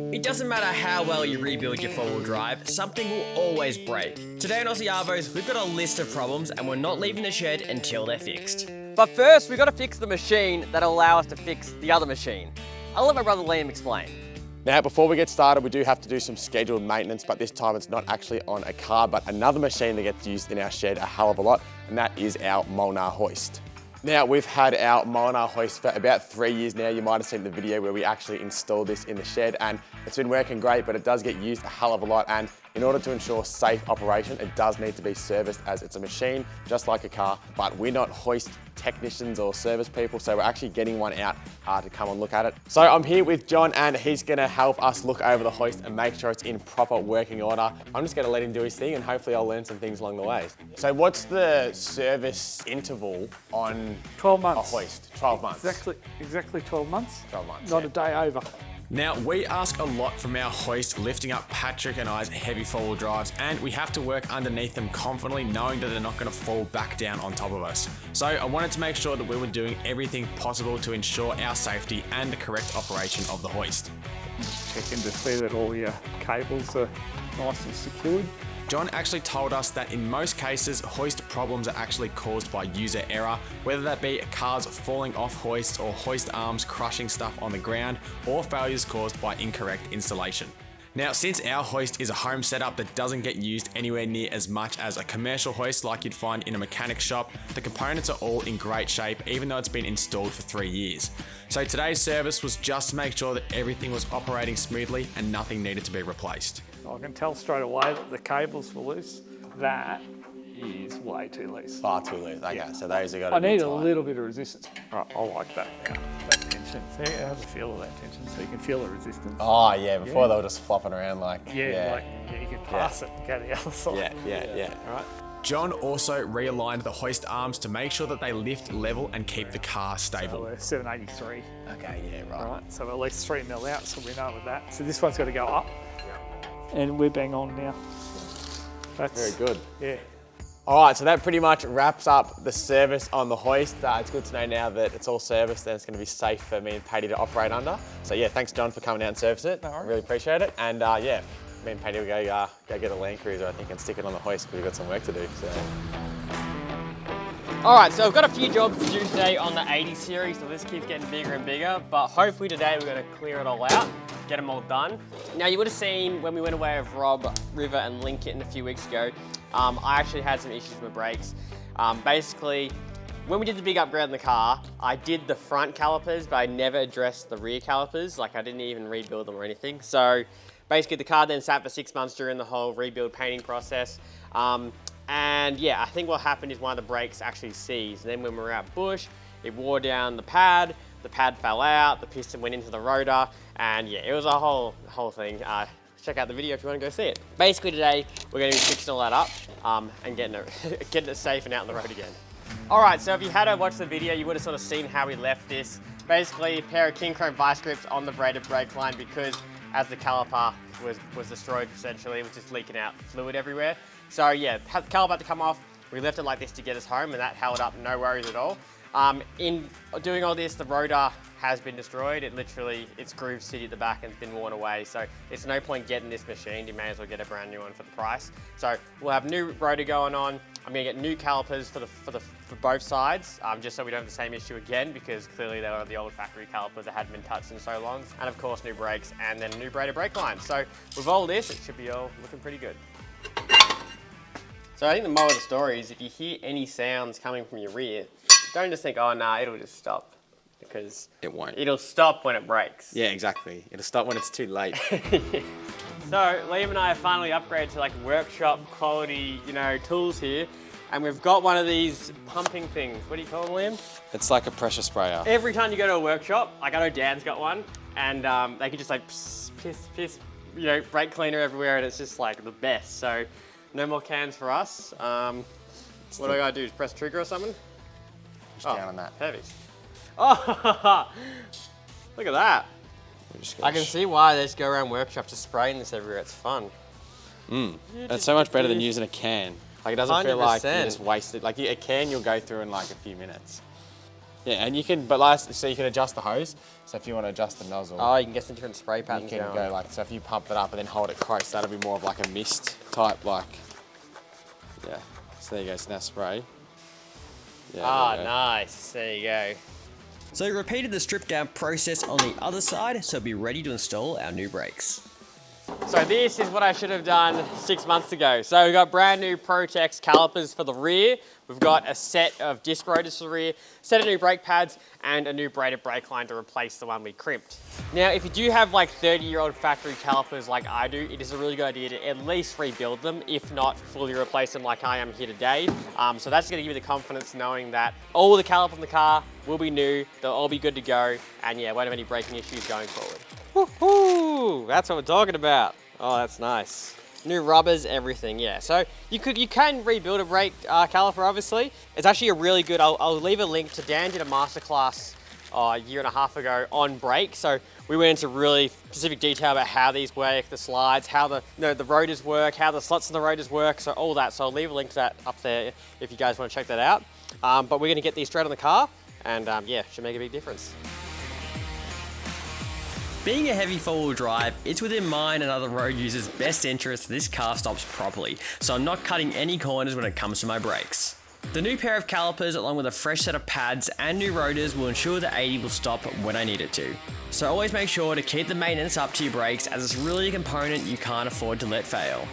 It doesn't matter how well you rebuild your four-wheel drive, something will always break. Today on Aussie Arvos, we've got a list of problems and we're not leaving the shed until they're fixed. But first, we've got to fix the machine that'll allow us to fix the other machine. I'll let my brother Liam explain. Now, before we get started, we do have to do some scheduled maintenance, but this time it's not actually on a car, but another machine that gets used in our shed a hell of a lot, and that is our Molnar hoist. Now, we've had our Molnar hoist for about 3 years now. You might have seen the video where we actually installed this in the shed, and it's been working great, but it does get used a hell of a lot. And in order to ensure safe operation, it does need to be serviced, as it's a machine, just like a car, but we're not hoist technicians or service people, so we're actually getting one out to come and look at it. So I'm here with John, and he's gonna help us look over the hoist and make sure it's in proper working order. I'm just gonna let him do his thing, and hopefully I'll learn some things along the way. So what's the service interval on 12 months. a hoist? 12 months. Exactly 12 months. 12 months, Not yeah. a day over. Now, we ask a lot from our hoist lifting up Patrick and I's heavy four-wheel drives, and we have to work underneath them confidently, knowing that they're not going to fall back down on top of us. So I wanted to make sure that we were doing everything possible to ensure our safety and the correct operation of the hoist. Just checking to see that all your cables are nice and secured. John actually told us that in most cases, hoist problems are actually caused by user error, whether that be cars falling off hoists or hoist arms crushing stuff on the ground, or failures caused by incorrect installation. Now, since our hoist is a home setup that doesn't get used anywhere near as much as a commercial hoist like you'd find in a mechanic shop, the components are all in great shape, even though it's been installed for 3 years. So today's service was just to make sure that everything was operating smoothly and nothing needed to be replaced. I can tell straight away that the cables were loose. That is way too loose. Far too loose. Okay, Yeah. so those are got to I be need a tight. little bit of resistance. Right, I like that. Yeah, that tension. See, how's the feel of that tension? So you can feel the resistance. Oh yeah, before they were just flopping around like... Like you can pass it and go the other side. Yeah. All right. John also realigned the hoist arms to make sure that they lift level and keep the car So stable. we're 783. Okay, yeah, right. All right, so we're at least 3 mil out, so we know with that. So this one's got to go up. And we're bang on now. That's Very good. Yeah. All right, so that pretty much wraps up the service on the hoist. It's good to know now that it's all serviced and it's going to be safe for me and Paddy to operate under. So yeah, thanks John for coming out and service it. No worries. Really appreciate it. And yeah, me and Paddy will go get a Landcruiser, I think, and stick it on the hoist because we've got some work to do. So. All right, so I've got a few jobs to do today on the 80 series, so this keeps getting bigger and bigger, but hopefully today we're gonna clear it all out, get them all done. Now you would have seen when we went away with Rob, River and Lincoln a few weeks ago, I actually had some issues with my brakes. Basically, when we did the big upgrade in the car, I did the front calipers, but I never addressed the rear calipers, like I didn't even rebuild them or anything. So basically the car then sat for 6 months during the whole rebuild painting process. And yeah, I think what happened is one of the brakes actually seized. And then when we were out bush, it wore down the pad fell out, the piston went into the rotor, and yeah, it was a whole thing. Check out the video if you want to go see it. Basically today, we're going to be fixing all that up and getting it safe and out on the road again. All right, so if you had watched the video, you would have sort of seen how we left this. Basically, a pair of king chrome vice grips on the braided brake line because as the caliper was destroyed essentially, it was just leaking out fluid everywhere. So yeah, had the caliper to come off, we left it like this to get us home and that held up, no worries at all. In doing all this, the rotor has been destroyed. Its groove's sitting at the back and it's been worn away. So it's no point getting this machined. You may as well get a brand new one for the price. So we'll have new rotor going on. I'm gonna get new calipers for both sides, just so we don't have the same issue again, because clearly they were the old factory calipers that hadn't been touched in so long. And of course, new brakes and then a new braided brake line. So with all this, it should be all looking pretty good. So I think the moral of the story is if you hear any sounds coming from your rear, don't just think, oh nah, it'll just stop, because It won't. it'll stop when it breaks. Yeah, exactly. It'll stop when it's too late. So Liam and I have finally upgraded to like workshop quality, tools here, and we've got one of these pumping things. What do you call them, Liam? It's like a pressure sprayer. Every time you go to a workshop, like I know Dan's got one, and they can just like piss, brake cleaner everywhere, and it's just like the best. So no more cans for us. What do I gotta do? Just press trigger or something? Just down on that. Heavy. Oh, look at that. I can see why they just go around workshops just spraying this everywhere. It's fun. It's so much better than using a can. Like it doesn't feel like you 100%. just wasted. Like a can you'll go through in like a few minutes. Yeah, and you can, but last, so you can adjust the hose. So if you want to adjust the nozzle, Oh, you can get some different spray you patterns can going. go like, so if you pump it up and then hold it close, that'll be more of like a mist type, like, yeah. So there you go, so now spray. Yeah, Ah, there you go. nice. There you go. So we repeated the strip down process on the other side, so be ready to install our new brakes. So this is what I should have done 6 months ago. So we've got brand new Protex calipers for the rear. We've got a set of disc rotors for the rear, set of new brake pads, and a new braided brake line to replace the one we crimped. Now, if you do have like 30-year-old factory calipers like I do, it is a really good idea to at least rebuild them, if not fully replace them like I am here today. So that's gonna give you the confidence knowing that all the calipers in the car will be new, they'll all be good to go, and yeah, won't have any braking issues going forward. Woohoo! That's what we're talking about. Oh, that's nice. New rubbers, everything, yeah. So you can rebuild a brake caliper, obviously. It's actually a really good, I'll leave a link to Dan did a masterclass a year and a half ago on brakes. So we went into really specific detail about how these work, the slides, how the rotors work, how the slots in the rotors work, so all that. So I'll leave a link to that up there if you guys want to check that out. But we're gonna get these straight on the car, and yeah, should make a big difference. Being a heavy four-wheel drive, it's within mine and other road users' best interest this car stops properly, so I'm not cutting any corners when it comes to my brakes. The new pair of calipers along with a fresh set of pads and new rotors will ensure the 80 will stop when I need it to. So always make sure to keep the maintenance up to your brakes, as it's really a component you can't afford to let fail.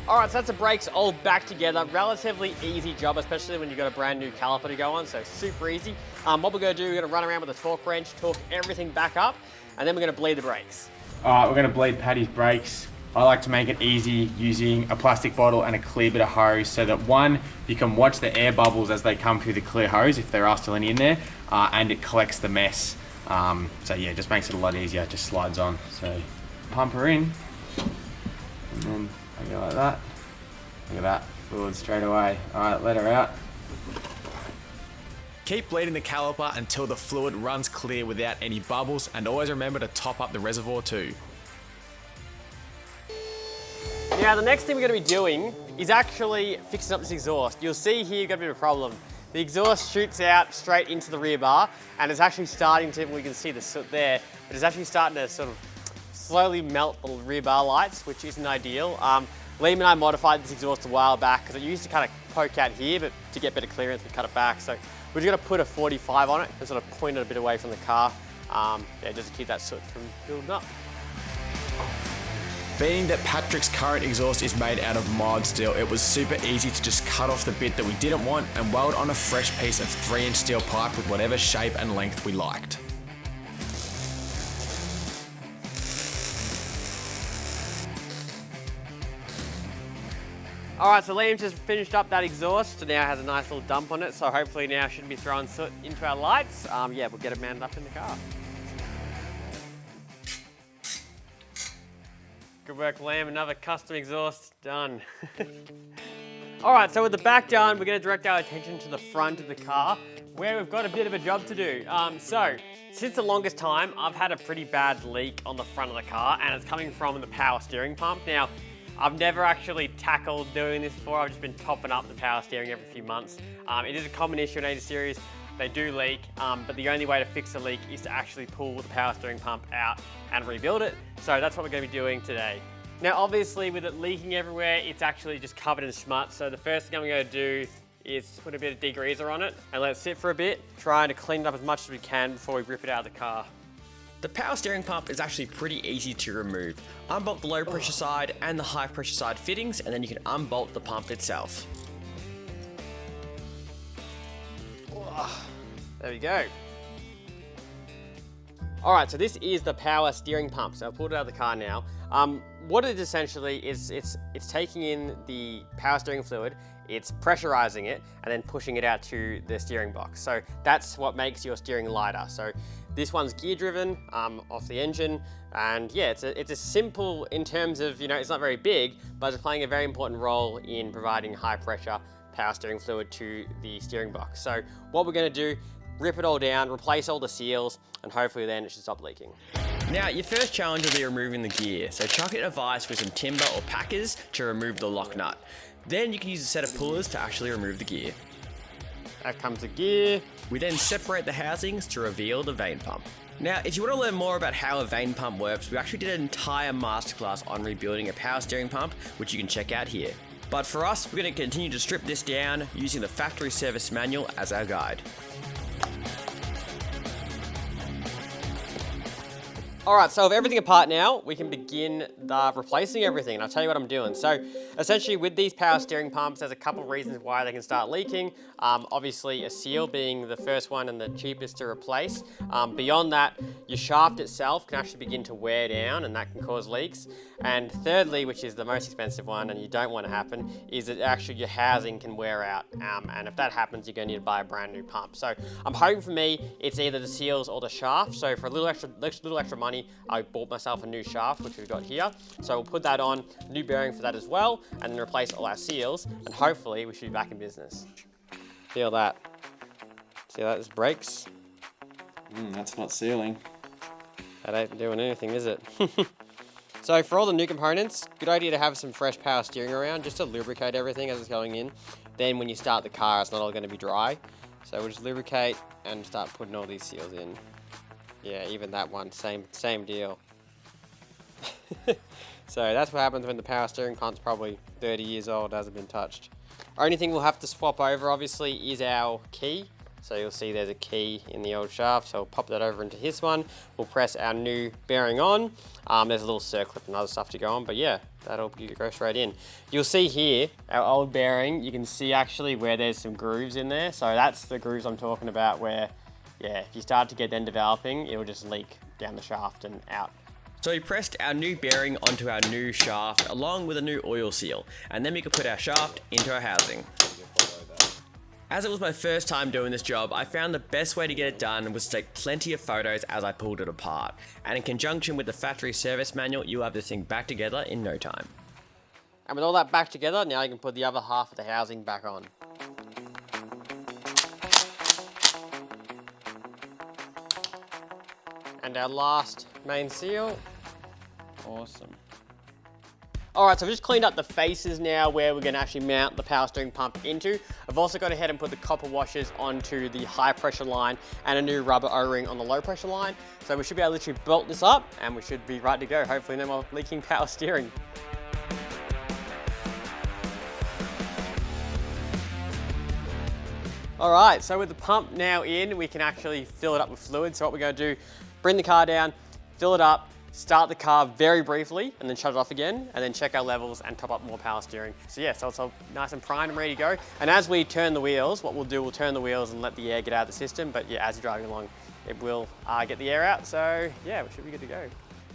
All right, so that's the brakes all back together. Relatively easy job, especially when you've got a brand new caliper to go on, so super easy. What we're gonna do, we're gonna run around with a torque wrench, torque everything back up, and then we're gonna bleed the brakes. All right, we're gonna bleed Paddy's brakes. I like to make it easy using a plastic bottle and a clear bit of hose, so that one, you can watch the air bubbles as they come through the clear hose, if there are still any in there, and it collects the mess. So yeah, it just makes it a lot easier, it just slides on. So pump her in, and then I go like that. Look at that, fluid straight away. All right, let her out. Keep bleeding the caliper until the fluid runs clear without any bubbles, and always remember to top up the reservoir too. Now, the next thing we're gonna be doing is actually fixing up this exhaust. You'll see here you've got a bit of a problem. The exhaust shoots out straight into the rear bar, and it's actually starting to, we can see the soot there, but it's actually starting to sort of slowly melt the rear bar lights, which isn't ideal. Liam and I modified this exhaust a while back because it used to kind of poke out here, but to get better clearance, we cut it back. So we're just gonna put a 45 on it and sort of point it a bit away from the car, yeah, just to keep that soot from building up. Being that Patrick's current exhaust is made out of mild steel, it was super easy to just cut off the bit that we didn't want and weld on a fresh piece of 3-inch steel pipe with whatever shape and length we liked. All right, so Liam just finished up that exhaust, so now it has a nice little dump on it, so hopefully now shouldn't be throwing soot into our lights. Yeah, we'll get it mounted up in the car. Good work, Liam. Another custom exhaust done. All right, so with the back done, we're gonna direct our attention to the front of the car, where we've got a bit of a job to do. So, since the longest time, I've had a pretty bad leak on the front of the car, and it's coming from the power steering pump. Now, I've never actually tackled doing this before. I've just been topping up the power steering every few months. It is a common issue in 80 series. They do leak, but the only way to fix the leak is to actually pull the power steering pump out and rebuild it. So that's what we're going to be doing today. Now, obviously, with it leaking everywhere, it's actually just covered in schmutz. So the first thing I'm going to do is put a bit of degreaser on it and let it sit for a bit, trying to clean it up as much as we can before we rip it out of the car. The power steering pump is actually pretty easy to remove. Unbolt the low pressure side and the high pressure side fittings, and then you can unbolt the pump itself. There we go. All right, so this is the power steering pump. So I've pulled it out of the car now. What it essentially is, it's taking in the power steering fluid, it's pressurizing it, and then pushing it out to the steering box. So that's what makes your steering lighter. So this one's gear driven off the engine, and yeah, it's a simple in terms of, you know, it's not very big, but it's playing a very important role in providing high pressure power steering fluid to the steering box. So what we're going to do, rip it all down, replace all the seals, and hopefully then it should stop leaking. Now, your first challenge will be removing the gear, so chuck it in a vise with some timber or packers to remove the lock nut. Then you can use a set of pullers to actually remove the gear. Out comes the gear. We then separate the housings to reveal the vane pump. Now, if you want to learn more about how a vane pump works, we actually did an entire masterclass on rebuilding a power steering pump, which you can check out here. But for us, we're going to continue to strip this down using the factory service manual as our guide. All right, so with everything apart now, we can begin replacing everything, and I'll tell you what I'm doing. So essentially with these power steering pumps, there's a couple reasons why they can start leaking. Obviously a seal being the first one and the cheapest to replace. Beyond that, your shaft itself can actually begin to wear down and that can cause leaks. And thirdly, which is the most expensive one and you don't want to happen, is that actually your housing can wear out. And if that happens, you're going to need to buy a brand new pump. So I'm hoping for me, it's either the seals or the shaft. So for a little extra money, I bought myself a new shaft, which we've got here. So we'll put that on, new bearing for that as well, and then replace all our seals, and hopefully we should be back in business. Feel that. See that, this brakes? That's not sealing. That ain't doing anything, is it? So for all the new components, good idea to have some fresh power steering around just to lubricate everything as it's going in. Then when you start the car, it's not all going to be dry. So we'll just lubricate and start putting all these seals in. Yeah, even that one, same deal. So that's what happens when the power steering pump's probably 30 years old, hasn't been touched. Only thing we'll have to swap over, obviously, is our key. So you'll see there's a key in the old shaft, so we'll pop that over into this one. We'll press our new bearing on. There's a little circlip and other stuff to go on, but yeah, that'll go straight in. You'll see here, our old bearing, you can see actually where there's some grooves in there. So that's the grooves I'm talking about where, yeah, if you start to get them developing, it'll just leak down the shaft and out. So we pressed our new bearing onto our new shaft along with a new oil seal, and then we could put our shaft into our housing. As it was my first time doing this job, I found the best way to get it done was to take plenty of photos as I pulled it apart. And in conjunction with the factory service manual, you'll have this thing back together in no time. And with all that back together, now you can put the other half of the housing back on. And our last main seal. Awesome. All right, so I've just cleaned up the faces now where we're gonna actually mount the power steering pump into. I've also gone ahead and put the copper washers onto the high pressure line and a new rubber O-ring on the low pressure line. So we should be able to literally bolt this up and we should be right to go. Hopefully no more leaking power steering. All right, so with the pump now in, we can actually fill it up with fluid. So what we're gonna do, bring the car down, fill it up, start the car very briefly and then shut it off again and then check our levels and top up more power steering. So yeah, so it's all nice and primed and ready to go. And as we turn the wheels, what we'll do, we'll turn the wheels and let the air get out of the system. But yeah, as you're driving along, it will get the air out. So yeah, we should be good to go.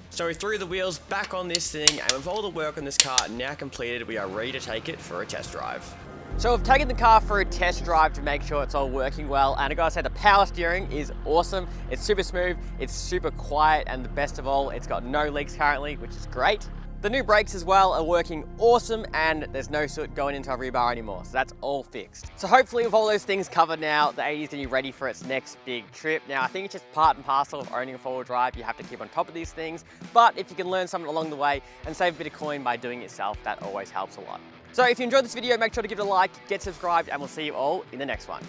So we threw the wheels back on this thing, and with all the work on this car now completed, we are ready to take it for a test drive. So we've taken the car for a test drive to make sure it's all working well, and I gotta say the power steering is awesome. It's super smooth, it's super quiet, and the best of all, it's got no leaks currently, which is great. The new brakes as well are working awesome, and there's no soot going into our rear bar anymore, so that's all fixed. So hopefully with all those things covered now, the 80 is gonna be ready for its next big trip. Now I think it's just part and parcel of owning a four-wheel drive. You have to keep on top of these things, but if you can learn something along the way and save a bit of coin by doing it yourself, that always helps a lot. So if you enjoyed this video, make sure to give it a like, get subscribed, and we'll see you all in the next one.